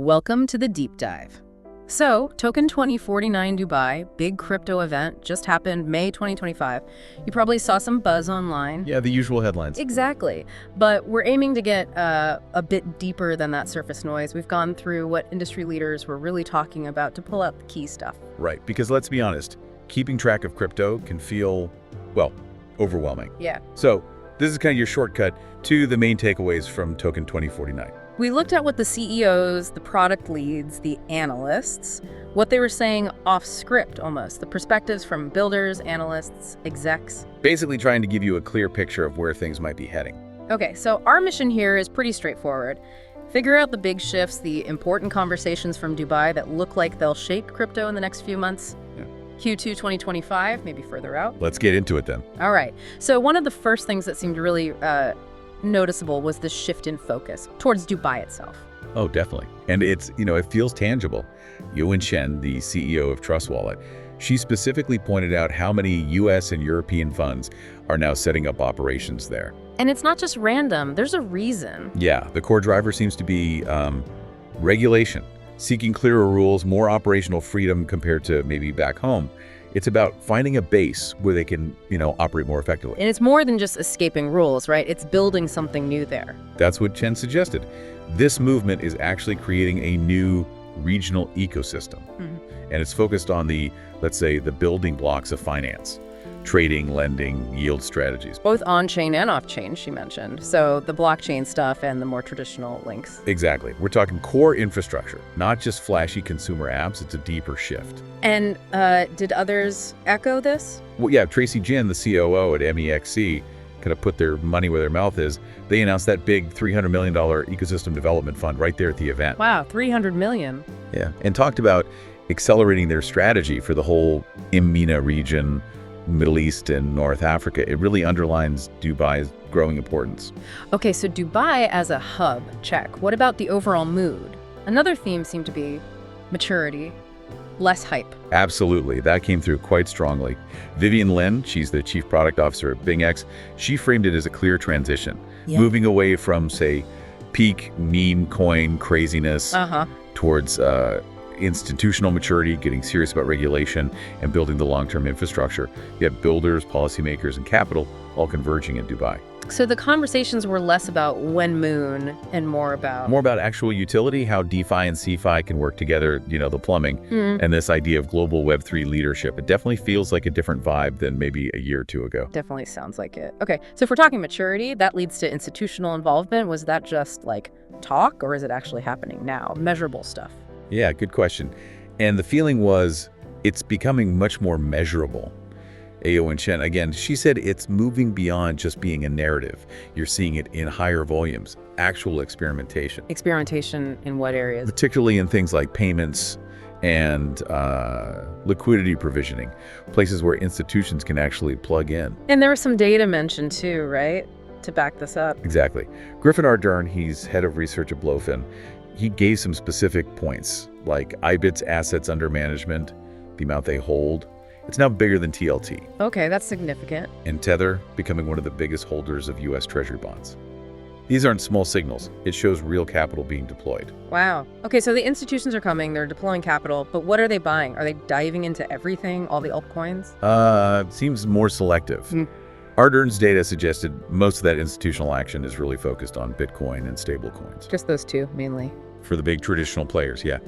Welcome to the deep dive. So, Token2049 Dubai, big crypto event, just happened May 2025. You probably saw some buzz online. Yeah, the usual headlines. Exactly. But we're aiming to get a bit deeper than that surface noise. We've gone through what industry leaders were really talking about to pull out the key stuff. Right, because let's be honest, keeping track of crypto can feel, well, overwhelming. Yeah. So this is kind of your shortcut to the main takeaways from Token2049. We looked at what the CEOs, the product leads, the analysts, what they were saying off script almost, the perspectives from builders, analysts, execs. Basically trying to give you a clear picture of where things might be heading. Okay, so our mission here is pretty straightforward. Figure out the big shifts, the important conversations from Dubai that look like they'll shape crypto in the next few months. Yeah. Q2 2025, maybe further out. Let's get into it then. All right. So one of the first things that seemed really noticeable was the shift in focus towards Dubai itself. Oh, definitely. And it's, it feels tangible. Yuan Shen, the CEO of Trust Wallet, she specifically pointed out how many US and European funds are now setting up operations there. And it's not just random, there's a reason. Yeah, the core driver seems to be regulation, seeking clearer rules, more operational freedom compared to maybe back home. It's about finding a base where they can, operate more effectively. And it's more than just escaping rules, right? It's building something new there. That's what Chen suggested. This movement is actually creating a new regional ecosystem. And it's focused on the, let's say, the building blocks of finance. Trading, lending, yield strategies. Both on-chain and off-chain, she mentioned. So the blockchain stuff and the more traditional links. Exactly. We're talking core infrastructure, not just flashy consumer apps. It's a deeper shift. And did others echo this? Well, yeah, Tracy Jin, the COO at MEXC, kind of put their money where their mouth is. They announced that big $300 million ecosystem development fund right there at the event. Wow, $300 million. Yeah, and talked about accelerating their strategy for the whole MENA region, Middle East and North Africa. It really underlines Dubai's growing importance. Okay, so Dubai as a hub, check. What about the overall mood? Another theme seemed to be maturity, less hype. Absolutely. That came through quite strongly. Vivian Lin, she's the chief product officer at BingX, she framed it as a clear transition, moving away from, say, peak meme coin craziness towards institutional maturity, getting serious about regulation, and building the long-term infrastructure. You have builders, policymakers, and capital all converging in Dubai. So the conversations were less about when moon and more about actual utility, how DeFi and CeFi can work together, the plumbing, and this idea of global Web3 leadership. It definitely feels like a different vibe than maybe a year or two ago. Definitely sounds like it. Okay, so if we're talking maturity, that leads to institutional involvement. Was that just like talk, or is it actually happening now? Measurable stuff. Yeah, good question. And the feeling was it's becoming much more measurable. Yuan Shen, again, she said it's moving beyond just being a narrative. You're seeing it in higher volumes, actual experimentation. Experimentation in what areas? Particularly in things like payments and liquidity provisioning, places where institutions can actually plug in. And there was some data mentioned too, right? To back this up. Exactly. Griffin Ardern, he's head of research at Blowfin. He gave some specific points, like IBIT's assets under management, the amount they hold. It's now bigger than TLT. Okay, that's significant. And Tether becoming one of the biggest holders of U.S. Treasury bonds. These aren't small signals. It shows real capital being deployed. Wow. Okay, so the institutions are coming, they're deploying capital, but what are they buying? Are they diving into everything, all the altcoins? Seems more selective. Ardern's data suggested most of that institutional action is really focused on Bitcoin and stablecoins. Just those two, mainly. For the big traditional players, yeah.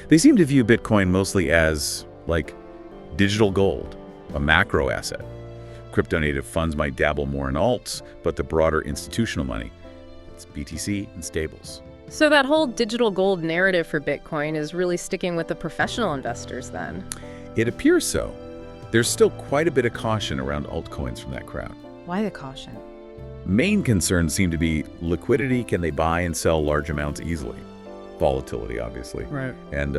They seem to view Bitcoin mostly as, like, digital gold, a macro asset. Crypto-native funds might dabble more in alts, but the broader institutional money, it's BTC and stables. So that whole digital gold narrative for Bitcoin is really sticking with the professional investors then? It appears so. There's still quite a bit of caution around altcoins from that crowd. Why the caution? Main concerns seem to be liquidity. Can they buy and sell large amounts easily? Volatility, obviously. Right. And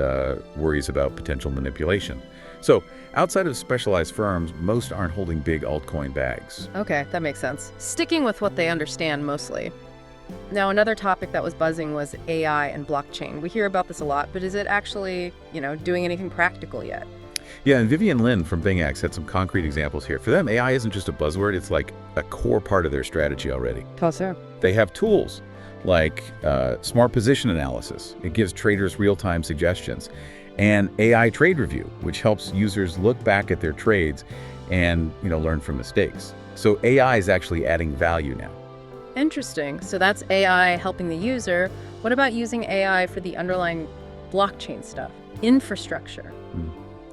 worries about potential manipulation. So outside of specialized firms, most aren't holding big altcoin bags. Okay, that makes sense. Sticking with what they understand mostly. Now, another topic that was buzzing was AI and blockchain. We hear about this a lot, but is it actually, doing anything practical yet? Yeah, and Vivian Lin from BingX had some concrete examples here. For them, AI isn't just a buzzword, it's like a core part of their strategy already. How so? They have tools like smart position analysis. It gives traders real-time suggestions. And AI trade review, which helps users look back at their trades and learn from mistakes. So AI is actually adding value now. Interesting. So that's AI helping the user. What about using AI for the underlying blockchain stuff, infrastructure?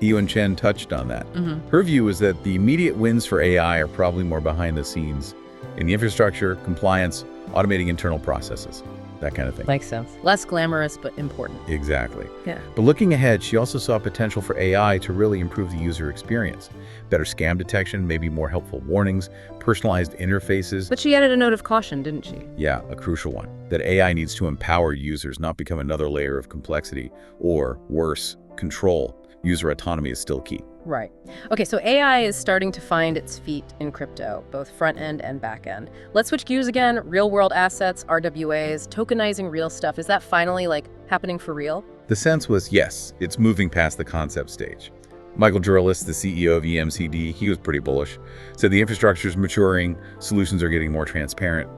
Yuan Chen touched on that. Her view is that the immediate wins for AI are probably more behind the scenes in the infrastructure, compliance, automating internal processes, that kind of thing. Makes sense. Less glamorous, but important. Exactly. Yeah. But looking ahead, she also saw potential for AI to really improve the user experience. Better scam detection, maybe more helpful warnings, personalized interfaces. But she added a note of caution, didn't she? Yeah, a crucial one. That AI needs to empower users, not become another layer of complexity, or worse, control. User autonomy is still key. Right. Okay, so AI is starting to find its feet in crypto, both front end and back end. Let's switch gears again. Real world assets, RWAs, tokenizing real stuff. Is that finally happening for real? The sense was, yes, it's moving past the concept stage. Michael Jurlis, the CEO of EMCD, he was pretty bullish. Said the infrastructure is maturing, solutions are getting more transparent,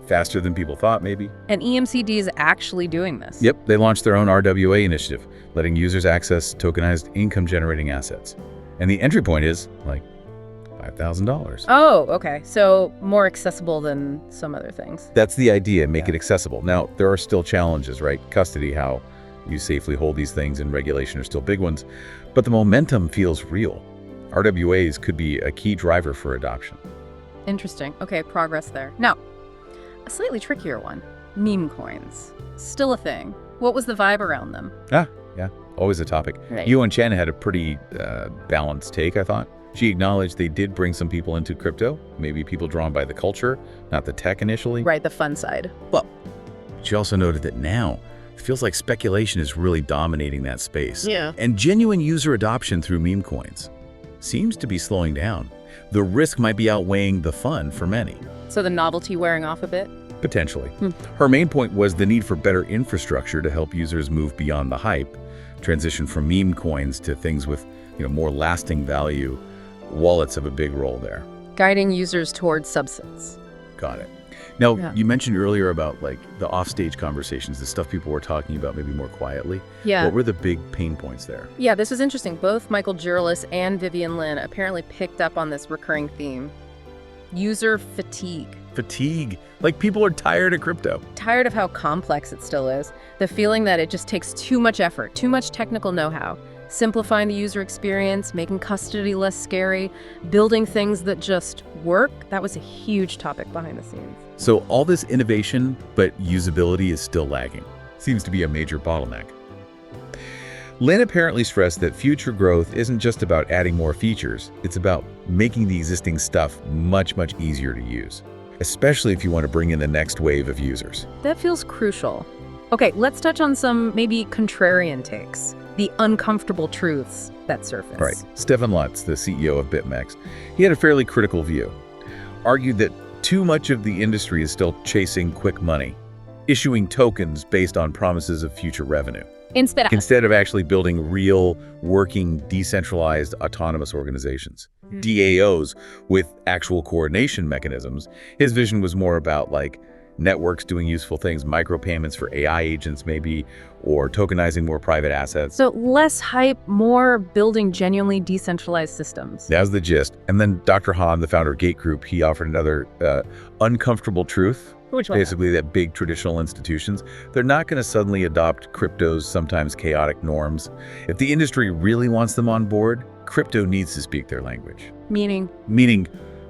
faster than people thought maybe. And EMCD is actually doing this. Yep, they launched their own RWA initiative, letting users access tokenized income-generating assets. And the entry point is $5,000. Oh, okay. So more accessible than some other things. That's the idea, make it accessible. Now, there are still challenges, right? Custody, how you safely hold these things, and regulation are still big ones. But the momentum feels real. RWAs could be a key driver for adoption. Interesting. Okay, progress there. Now, a slightly trickier one. Meme coins. Still a thing. What was the vibe around them? Yeah, always a topic. Right. Yuan Chen had a pretty balanced take, I thought. She acknowledged they did bring some people into crypto, maybe people drawn by the culture, not the tech initially. Right, the fun side. Well, she also noted that now it feels like speculation is really dominating that space. Yeah. And genuine user adoption through meme coins seems to be slowing down. The risk might be outweighing the fun for many. So the novelty wearing off a bit? Potentially. Her main point was the need for better infrastructure to help users move beyond the hype, transition from meme coins to things with more lasting value. Wallets have a big role there. Guiding users towards substance. Got it. Now, you mentioned earlier about the offstage conversations, the stuff people were talking about maybe more quietly. Yeah. What were the big pain points there? Yeah, this was interesting. Both Michael Jurlis and Vivian Lin apparently picked up on this recurring theme. User fatigue. Fatigue. People are tired of crypto. Tired of how complex it still is. The feeling that it just takes too much effort, too much technical know-how. Simplifying the user experience, making custody less scary, building things that just work. That was a huge topic behind the scenes. So all this innovation, but usability is still lagging. Seems to be a major bottleneck. Lin apparently stressed that future growth isn't just about adding more features, it's about making the existing stuff much, much easier to use, especially if you want to bring in the next wave of users. That feels crucial. Okay, let's touch on some maybe contrarian takes, the uncomfortable truths that surface. Right. Stefan Lutz, the CEO of BitMEX, he had a fairly critical view. Argued that too much of the industry is still chasing quick money, issuing tokens based on promises of future revenue, instead of actually building real, working, decentralized, autonomous organizations, DAOs, with actual coordination mechanisms. His vision was more about networks doing useful things, micropayments for AI agents maybe, or tokenizing more private assets. So less hype, more building genuinely decentralized systems. That was the gist. And then Dr. Han, the founder of Gate Group, he offered another uncomfortable truth. Which one? Basically that big traditional institutions, they're not going to suddenly adopt crypto's sometimes chaotic norms. If the industry really wants them on board, crypto needs to speak their language. Meaning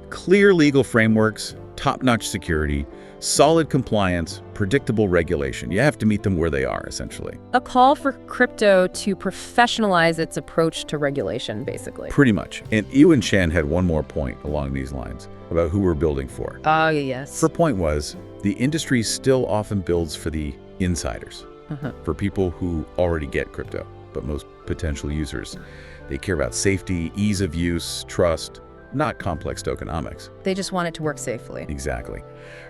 clear legal frameworks, top-notch security, solid compliance, predictable regulation. You have to meet them where they are, essentially. A call for crypto to professionalize its approach to regulation, basically. Pretty much. And Yuan Chen had one more point along these lines about who we're building for. Oh, yes. Her point was, the industry still often builds for the insiders, for people who already get crypto, but most potential users. They care about safety, ease of use, trust, not complex tokenomics. They just want it to work safely. Exactly.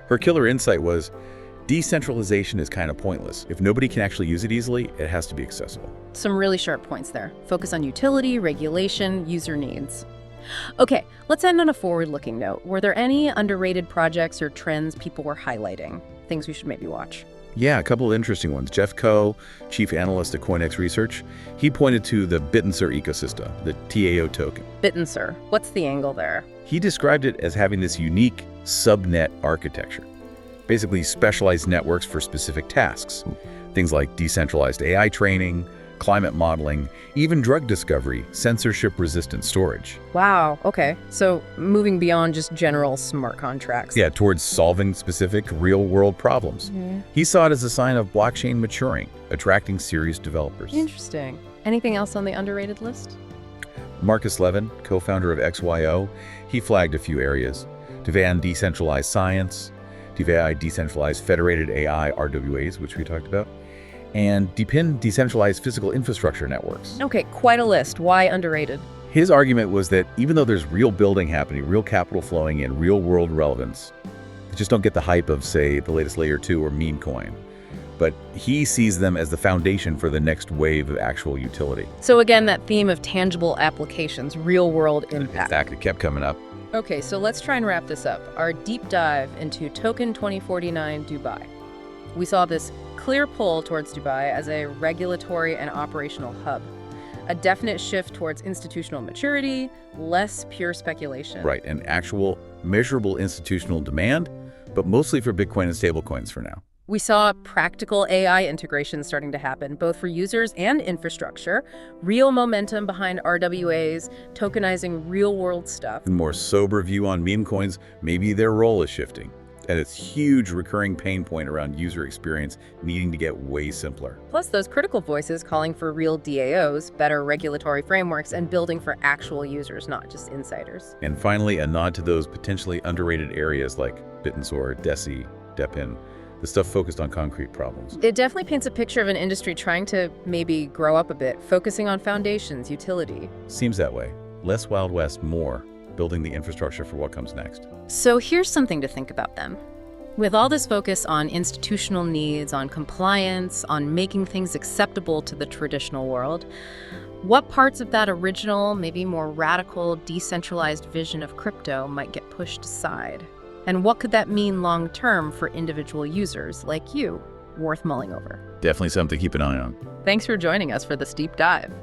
Her killer insight was, decentralization is kind of pointless. If nobody can actually use it easily, it has to be accessible. Some really sharp points there. Focus on utility, regulation, user needs. Okay, let's end on a forward-looking note. Were there any underrated projects or trends people were highlighting? things we should maybe watch? Yeah, a couple of interesting ones. Jeff Koh, chief analyst at CoinX Research, he pointed to the Bittenser ecosystem, the TAO token. Bittenser, what's the angle there? He described it as having this unique subnet architecture, basically specialized networks for specific tasks. Things like decentralized AI training, climate modeling, even drug discovery, censorship-resistant storage. Wow, okay. So moving beyond just general smart contracts. Yeah, towards solving specific real-world problems. He saw it as a sign of blockchain maturing, attracting serious developers. Interesting. Anything else on the underrated list? Marcus Levin, co-founder of XYO, he flagged a few areas. DeFi decentralized science, DeFi decentralized federated AI RWAs, which we talked about, and DePIN decentralized physical infrastructure networks. Okay, quite a list. Why underrated? His argument was that even though there's real building happening, real capital flowing in, real-world relevance, they just don't get the hype of, say, the latest Layer 2 or meme coin. But he sees them as the foundation for the next wave of actual utility. So again, that theme of tangible applications, real-world impact. Exactly, kept coming up. Okay, so let's try and wrap this up. Our deep dive into TOKEN2049 Dubai. We saw this clear pull towards Dubai as a regulatory and operational hub. A definite shift towards institutional maturity, less pure speculation. Right, and actual measurable institutional demand, but mostly for Bitcoin and stablecoins for now. We saw practical AI integration starting to happen, both for users and infrastructure, real momentum behind RWAs, tokenizing real-world stuff. A more sober view on meme coins, maybe their role is shifting. And its huge recurring pain point around user experience needing to get way simpler. Plus those critical voices calling for real DAOs, better regulatory frameworks, and building for actual users, not just insiders. And finally, a nod to those potentially underrated areas like Bittenser, DeCi, DePIN, the stuff focused on concrete problems. It definitely paints a picture of an industry trying to maybe grow up a bit, focusing on foundations, utility. Seems that way. Less Wild West, more building the infrastructure for what comes next. So here's something to think about then. With all this focus on institutional needs, on compliance, on making things acceptable to the traditional world, what parts of that original, maybe more radical, decentralized vision of crypto might get pushed aside? And what could that mean long-term for individual users like you? Worth mulling over. Definitely something to keep an eye on. Thanks for joining us for this deep dive.